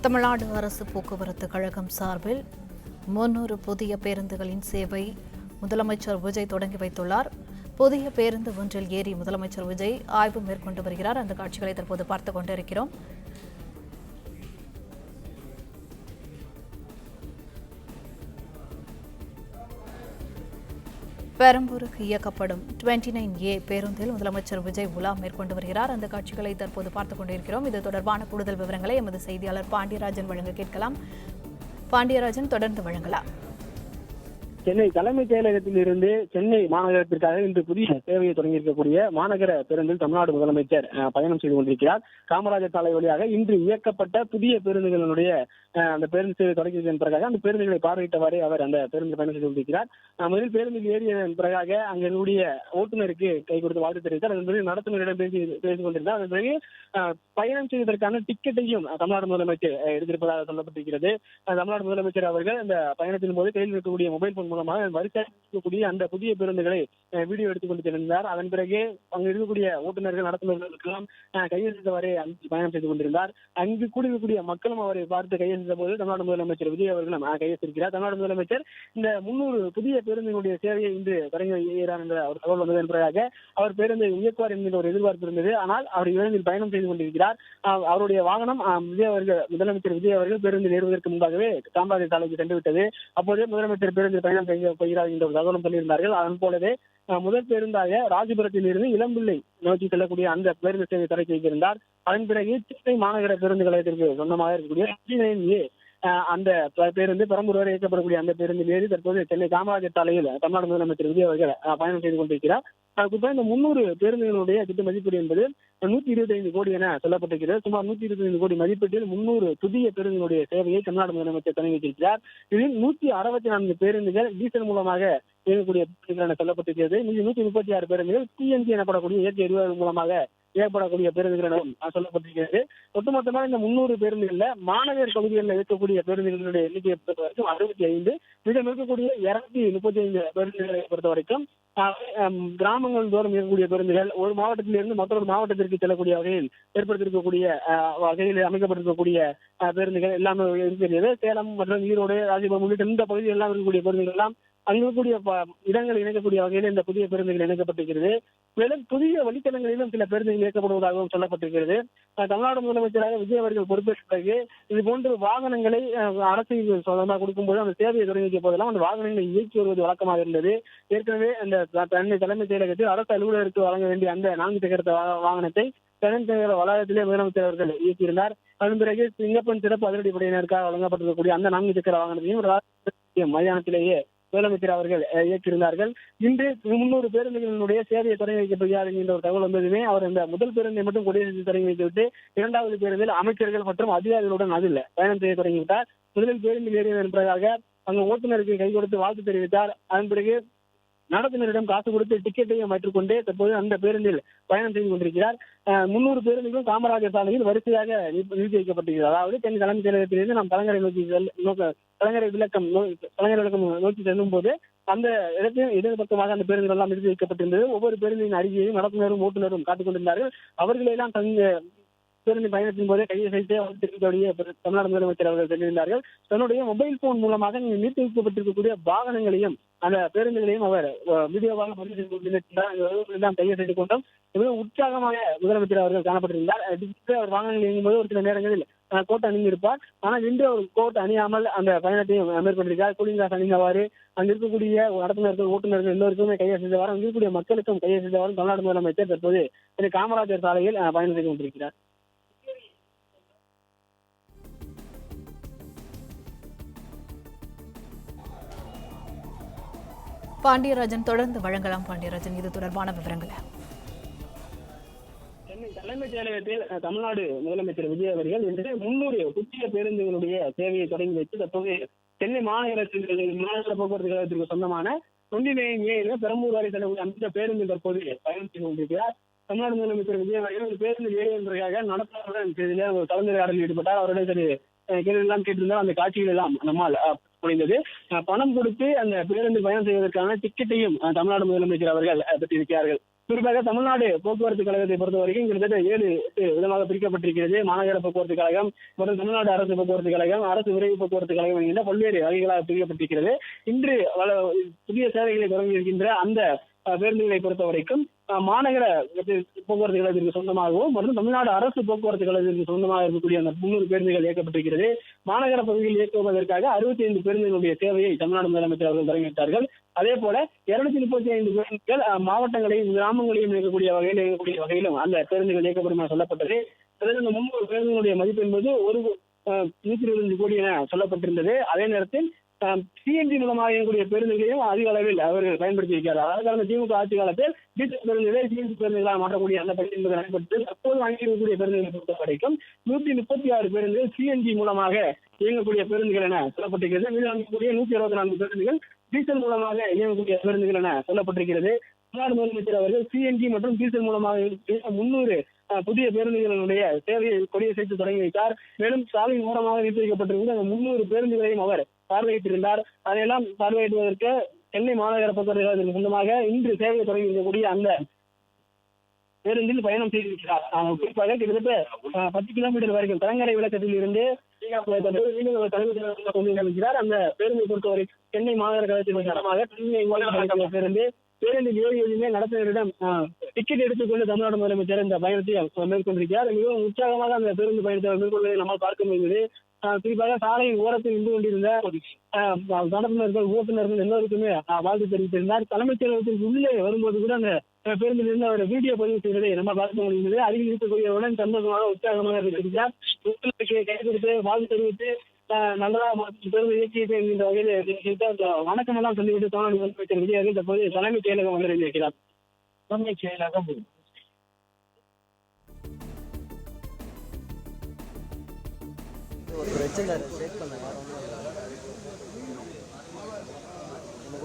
தமிழ்நாடு அரசு போக்குவரத்து கழகம் சார்பில் 300 புதிய பேருந்துகளின் சேவை முதலமைச்சர் விஜய் தொடங்கி வைத்துள்ளார். புதிய பேருந்து ஒன்றில் ஏறி முதலமைச்சர் விஜய் ஆய்வு மேற்கொண்டு வருகிறார். அந்த காட்சிகளை தற்போது பார்த்துக் கொண்டிருக்கிறோம். பெரம்பூருக்கு இயக்கப்படும் 29A பேருந்தில் முதலமைச்சர் விஜய் உலா மேற்கொண்டு வருகிறார். அந்த காட்சிகளை தற்போது பார்த்துக் கொண்டிருக்கிறோம். இது தொடர்பான கூடுதல் விவரங்களை எமது செய்தியாளர் பாண்டியராஜன் வழங்க கேட்கலாம். பாண்டியராஜன், தொடர்ந்து வழங்கலாம். சென்னை தலைமைச் செயலகத்தில் இருந்து சென்னை மாநகரத்திற்காக இன்று புதிய சேவையை தொடங்கியிருக்கக்கூடிய மாநகர பேருந்தில் தமிழ்நாடு முதலமைச்சர் பயணம் செய்து கொண்டிருக்கிறார். காமராஜர் சாலை வழியாக இன்று இயக்கப்பட்ட புதிய பேருந்துகளுடைய அந்த பேருந்து சேவை தொடங்கியதன் பிறகாக அந்த பேருந்துகளை பார்வையிட்டவாறே அவர் அந்த பேருந்து பயணம் செய்து கொண்டிருக்கிறார். முதலில் பேருந்தில் ஏறியதன் பிறகாக அங்கே இருக்கக்கூடிய ஓட்டுநருக்கு கை கொடுத்து வாழ்த்து தெரிவித்தார். அதன் பிறகு நடத்துனரிடம் பேசிக் கொண்டிருந்தார். அதன் பிறகு பயணம் செய்வதற்கான டிக்கெட்டையும் தமிழ்நாடு முதலமைச்சர் எடுத்திருப்பதாக சொல்லப்பட்டிருக்கிறது. தமிழ்நாடு முதலமைச்சர் அவர்கள் அந்த பயணத்தின் போது கையில் இருக்கக்கூடிய மொபைல் போன் மூலமாக வரிசைக்கூடிய அந்த புதிய பேருந்துகளை வீடியோ எடுத்துக் கொண்டு சென்றார். அதன் பிறகு அங்கு இருக்கக்கூடிய ஓட்டுநர்கள் நடத்துனர்களுக்கெல்லாம் கையெழுத்தவரை பயணம் செய்து கொண்டிருந்தார். அங்கு கூடியிருக்கக்கூடிய மக்களும் அவரை பார்த்து கையெழுத்த போது தமிழ்நாடு முதலமைச்சர் விஜய் அவர்களும் கையெழுத்திருக்கிறார். தமிழ்நாடு முதலமைச்சர் இந்த 300 புதிய பேருந்துகளுடைய சேவையை இன்று தொடங்கி வைக்கிறார் என்ற ஒரு தகவல் வந்ததன் பிறகாக அவர் பேருந்தை இயக்குவார் என்கிற ஒரு எதிர்பார்ப்பு இருந்தது. ஆனால் அவர் பேருந்தில் பயணம் செய்து கொண்டிருக்கிறார். அவருடைய வாகனம் முதலமைச்சர் விஜய் அவர்கள் பேருந்தில் ஏறுவதற்கு முன்பாகவே காமராஜர் சாலைக்கு சென்று விட்டது. அப்போதே முதலமைச்சர் பேருந்தில் பயணம் போகிறார் என்ற ஒரு தகவலும் சொல்லியிருந்தார்கள். அதன் போலவே முதல் பேருந்தாக ராஜபுரத்தில் இருந்து இளம்பிள்ளை நோக்கி செல்லக்கூடிய அந்த பேருந்து சேவை தொடங்கி வைத்திருந்தார். அதன் பிறகு சென்னை மாநகர பேருந்து கழகத்திற்கு சொந்தமாக இருக்கக்கூடிய அந்த பேருந்து பெரம்பூர் வரை இயக்கப்படக்கூடிய அந்த பேருந்தில் ஏறி தற்போது சென்னை காமராஜர் சாலையில் தமிழ்நாடு முதலமைச்சர் விஜய் அவர்கள் பயணம் செய்து கொண்டிருக்கிறார். குறிப்பாக இந்த 300 பேருந்துகளுடைய திட்ட மதிப்பீடு என்பது 125 கோடி என சொல்லப்பட்டிருக்கிறது. சுமார் 125 கோடி மதிப்பீட்டில் 300 புதிய பேருந்துகளுடைய சேவையை தமிழ்நாடு முதலமைச்சர் தொடங்கி வைத்திருக்கிறார். இதில் 164 பேருந்துகள் டீசல் மூலமாக இயங்கக்கூடிய என சொல்லப்பட்டிருக்கிறது. 136 பேருந்துகள் சிஎன்ஜி எனப்படக்கூடிய இயற்கை எரிவாயு மூலமாக ஏற்படக்கூடிய பேருந்துகளிடம் சொல்லப்பட்டிருக்கிறது. ஒட்டுமொத்தமாக இந்த 300 பேருந்துகள்ல மாநகர் பகுதிகளில் இருக்கக்கூடிய பேருந்துகளுடைய எண்ணிக்கையை பொறுத்த வரைக்கும் 65, மீதம் இருக்கக்கூடிய 235 பேருந்துகளை பொறுத்த வரைக்கும் கிராமங்கள் தோறும் இருக்கக்கூடிய பேருந்துகள் ஒரு மாவட்டத்திலிருந்து மற்றொரு மாவட்டத்திற்கு செல்லக்கூடிய வகையில் ஏற்படுத்தியிருக்கக்கூடிய வகையில் அமைக்கப்பட்டிருக்கக்கூடிய பேருந்துகள் எல்லாமே இருக்கிறது. சேலம் மற்றும் ஈரோடு, ராஜபாளையம் உள்ளிட்ட இந்த பகுதிகள் எல்லாம் இருக்கக்கூடிய பேருந்துகள் எல்லாம் அங்கு இருக்கக்கூடிய இடங்கள் இணைக்கக்கூடிய வகையில் இந்த புதிய பேருந்துகள் இணைக்கப்பட்டிருக்கிறது. மேலும் புதிய வழித்தடங்களிலும் சில பேருந்துகள் இயக்கப்படுவதாகவும் சொல்லப்பட்டிருக்கிறது. தமிழ்நாடு முதலமைச்சராக விஜய் அவர்கள் பொறுப்பேற்ற பிறகு இது போன்ற வாகனங்களை அரசு சொந்தமாக கொடுக்கும்போது அந்த சேவையை தொடங்கி வைக்க போதெல்லாம் அந்த வாகனங்களை இயக்கி வருவது வழக்கமாக இருந்தது. ஏற்கனவே அந்த தலைமைச் செயலகத்தில் அரசு அலுவலருக்கு வழங்க வேண்டிய அந்த 4 சக்கர வாகனத்தை தலைமைச் வளாகத்திலே முதலமைச்சர் அவர்கள் இயக்கியிருந்தார். அதன் பிறகு சிங்கப்பெண் சிறப்பு அதிரடிப்படையினருக்காக வழங்கப்பட்டிருக்கக்கூடிய அந்த 4 சக்கர வாகனத்தையும் மைதானத்திலேயே முதலமைச்சர் அவர்கள் இயக்கியிருந்தார்கள். இன்று 300 பேருந்துகளுடைய சேவையை தொடங்கி வைக்கப்படுகிறார் என்கின்ற ஒரு தகவல் வந்ததுமே அவர் இந்த முதல் பேருந்தை மட்டும் கொடியேற்றி தொடங்கி வைத்துவிட்டு 2வது பேருந்தில் அமைச்சர்கள் மற்றும் அதிகாரிகளுடன் அதில் பயணம் செய்ய தொடங்கிவிட்டார். முதலில் பேருந்தில் ஏறியதன் பிறகாக அங்கு ஓட்டுநருக்கு கை கொடுத்து வாழ்த்து தெரிவித்தார். அதன் பிறகு நடத்துனரிடம் காசு கொடுத்து டிக்கெட்டையும் ஏற்றுக்கொண்டு தற்போது அந்த பேருந்தில் பயணம் செய்து கொண்டிருக்கிறார். 300 பேருந்துகளும் காமராஜர் சாலையில் வரிசையாக நிறுத்தி வைக்கப்பட்டிருக்கிறது. அதாவது சென்னை தலைமைச் செயலகத்திலிருந்து நாம் கலைஞரை விளக்கம் நோக்கி செல்லும் போது அந்த இடத்தில் இடதுபக்கமாக அந்த பேருந்துகள் எல்லாம் நிறுத்தி வைக்கப்பட்டிருந்தது. ஒவ்வொரு பேருந்தின் அருகேயும் நடத்துனரும் ஓட்டுநரும் காத்துக் கொண்டிருந்தார்கள். அவர்களெல்லாம் பேருந்து பயணத்தின் போதே கையசைத்து தமிழ்நாடு முதலமைச்சர் அவர்கள் சொல்லியிருந்தார்கள். தன்னுடைய மொபைல் போன் மூலமாக நிறுத்தி வைக்கப்பட்டிருக்கக்கூடிய வாகனங்களையும் அந்த பேருந்துகளையும் அவர் வீடியோவாக பதிவு செய்து கொண்டிருந்தார். கையசைத்துக் கொண்டும் உற்சாகமாக முதலமைச்சர் அவர்கள் காணப்பட்டிருந்தார். அவர் வாகனங்கள் இயங்கும்போது ஒரு சில நேரங்களில் கோட் அணிந்திருப்பார். ஆனால் இன்று அவர் கோட் அணியாமல் அந்த பயணத்தையும் மேற்கொண்டிருக்கிறார். கூலிங் கிளாஸ் அணிந்தவாறு அங்கு இருக்கக்கூடிய நடத்துனர்கள் ஓட்டுநர்கள் எல்லோருக்குமே கையசைத்தவாறு அங்கு இருக்கக்கூடிய மக்களுக்கும் கையசைத்தவாறு தமிழ்நாடு முதலமைச்சர் தற்போது காமராஜர் சாலையில் பயணம் செய்து கொண்டிருக்கிறார். பாண்டியராஜன், தொடர்ந்து வழங்கலாம். பாண்டியராஜன், இது தொடர்பான விவரங்களை. சென்னை தலைமைச் செயலகத்தில் தமிழ்நாடு முதலமைச்சர் விஜய் அவர்கள் இன்று 300 புதிய பேருந்துகளுடைய சேவையை தொடங்கி வைத்து தற்போது சென்னை மாநகர போக்குவரத்து கழகத்திற்கு சொந்தமான 29A பெரம்பூர் வரை செல்லக்கூடிய அந்த பேருந்து தற்போது பயணம் செய்து கொண்டிருக்கிறார். தமிழ்நாடு முதலமைச்சர் விஜய் அவர்கள் பேருந்து ஏறியதற்காக நடத்துனருடன் கலந்துரையாடலில் ஈடுபட்டார். அவருடைய கேள்வி எல்லாம் கேட்டிருந்தால் அந்த காட்சிகள் எல்லாம் நம்மால் முடிந்தது. பணம் கொடுத்து அந்த பேருந்து பயணம் செய்வதற்கான டிக்கெட்டையும் தமிழ்நாடு முதலமைச்சர் அவர்கள் பெற்றிருக்கிறார்கள். குறிப்பாக தமிழ்நாடு போக்குவரத்து கழகத்தை பொறுத்த வரைக்கும் கிட்டத்தட்ட 7 விதமாக பிரிக்கப்பட்டிருக்கிறது. மாநகர போக்குவரத்து கழகம் மற்றும் தமிழ்நாடு அரசு போக்குவரத்து கழகம், அரசு விரைவு போக்குவரத்து கழகம் என்கின்ற பல்வேறு வகைகளாக பிரிக்கப்பட்டிருக்கிறது. இன்று புதிய சேவைகளை தொடங்கி இருக்கின்ற அந்த பேருந்துகளை பொறுத்த வரைக்கும் மாநகர போக்குவரத்து கழகத்திற்கு சொந்தமாகவும் மற்றும் தமிழ்நாடு அரசு போக்குவரத்து கழகத்திற்கு சொந்தமாக இருக்கக்கூடிய அந்த 300 பேருந்துகள் இயக்கப்பட்டிருக்கிறது. மாநகர பகுதியில் இயக்குவதற்காக 65 பேருந்துகளுடைய சேவையை தமிழ்நாடு முதலமைச்சர் அவர்கள் தொடங்கிவிட்டார்கள். அதே போல 235 பேருந்துகள் மாவட்டங்களையும் கிராமங்களையும் இயக்கக்கூடிய வகையிலும் அந்த பேருந்துகள் இயக்கப்படும் என சொல்லப்பட்டது. அதாவது இந்த 300 பேருந்துகளுடைய மதிப்பு என்பது 125 கோடி என சொல்லப்பட்டிருந்தது. அதே நேரத்தில் சிஎன்ஜி மூலமாக இயங்கக்கூடிய பேருந்துகளையும் அதிக அளவில் அவர்கள் பயன்படுத்தி இருக்கிறார். அதாவது கடந்த திமுக ஆட்சி காலத்தில் டீசல் பேருந்துகளை சிஎன்ஜி பேருந்துகளாக மாற்றக்கூடிய அந்த பணி என்பது நடைபெற்று தற்போது வாங்கியிருக்கக்கூடிய பேருந்துகளை பொறுத்த வரைக்கும் 136 பேருந்துகள் சிஎன்ஜி மூலமாக இயங்கக்கூடிய பேருந்துகள் என சொல்லப்பட்டிருக்கிறது. மீது வாங்கக்கூடிய 124 பேருந்துகள் டீசல் மூலமாக இயங்கக்கூடிய பேருந்துகள் என சொல்லப்பட்டிருக்கிறது. தமிழ்நாடு முதலமைச்சர் அவர்கள் சிஎன்ஜி மற்றும் டீசல் மூலமாக 300 புதிய பேருந்துகளுடைய சேவையை கொடியசைத்து தொடங்கி வைத்தார். மேலும் சாலையின் மூலமாக நிறுத்தி வைக்கப்பட்டிருந்த அந்த 300 பேருந்துகளையும் அவர் பார்வையிட்டிருந்தார். அதையெல்லாம் பார்வையிடுவதற்கு சென்னை மாநகர போக்குவரத்து கழகத்திற்கு சொந்தமாக இன்று சேவையை தொடங்கி இருக்கக்கூடிய அந்த பேருந்தில் பயணம் செய்திருக்கிறார். குறிப்பாக கிட்டத்தட்ட 10 கிலோமீட்டர் வரைக்கும் கலங்கரை விளக்கத்தில் இருந்து கொண்டிருக்கிறார். அந்த பேருந்தை பொறுத்தவரை சென்னை மாநகர கழகத்தின் தரமாக பேருந்தில் ஏறியுமே நடத்துனரிடம் டிக்கெட் எடுத்துக்கொண்டு தமிழ்நாடு முதலமைச்சர் இந்த பயணத்தை மேற்கொண்டிருக்கிறார். மிகவும் உற்சாகமாக அந்த பேருந்து பயணத்தை மேற்கொள்வதை நம்மால் பார்க்க முடிந்தது. குறிப்பாக சாலையின் ஓரத்தில் நின்று கொண்டிருந்த நடத்துனர்கள், ஓட்டுநர்கள் எல்லோருக்குமே வாழ்த்து தெரிவித்திருந்தார். தலைமைச் செயலகத்திற்கு உள்ளே வரும்போது கூட அந்த பேருந்தில் இருந்து அவர் வீடியோ பதிவு செய்வதை நம்ம பார்க்க முடிந்தது. அருகில் இருக்கக்கூடியவுடன் சந்தோஷமாக உற்சாகமாக இருக்கிறார். கை கொடுத்து வாழ்த்து தெரிவித்து நல்லதாக பேருந்து இயக்கியது என்கின்ற வகையில் வணக்கம் எல்லாம் சொல்லிவிட்டு தமிழ்நாடு முதலமைச்சர் விஜய் தற்போது தலைமைச் செயலகம் வந்திருக்கிறார். தலைமைச் செயலகம் ஒரு பிரச்சனை செக் பண்ண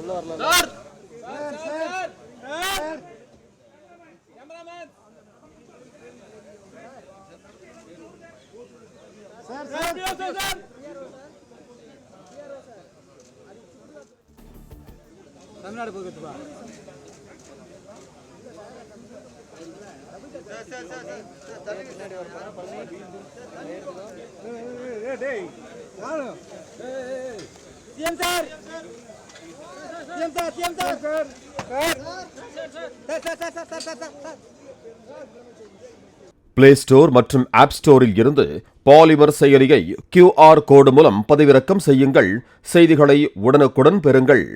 உள்ள வரல sir sir sir cameraman sir sir sir Tamil Nadu போகுது பா சார் சார் சார் சார் தள்ளி பின்னாடி வர பண்ணி டேய் யாரு CM sir CM sir CM sir sir sir sir sir sir sir play store மற்றும் ஆப் ஸ்டோரில் இருந்து பாலிமர் செயலியை QR கோடு மூலம் பதிவிறக்கம் செய்யுங்கள். செய்திகளை உடனுக்குடன் பெறுங்கள்.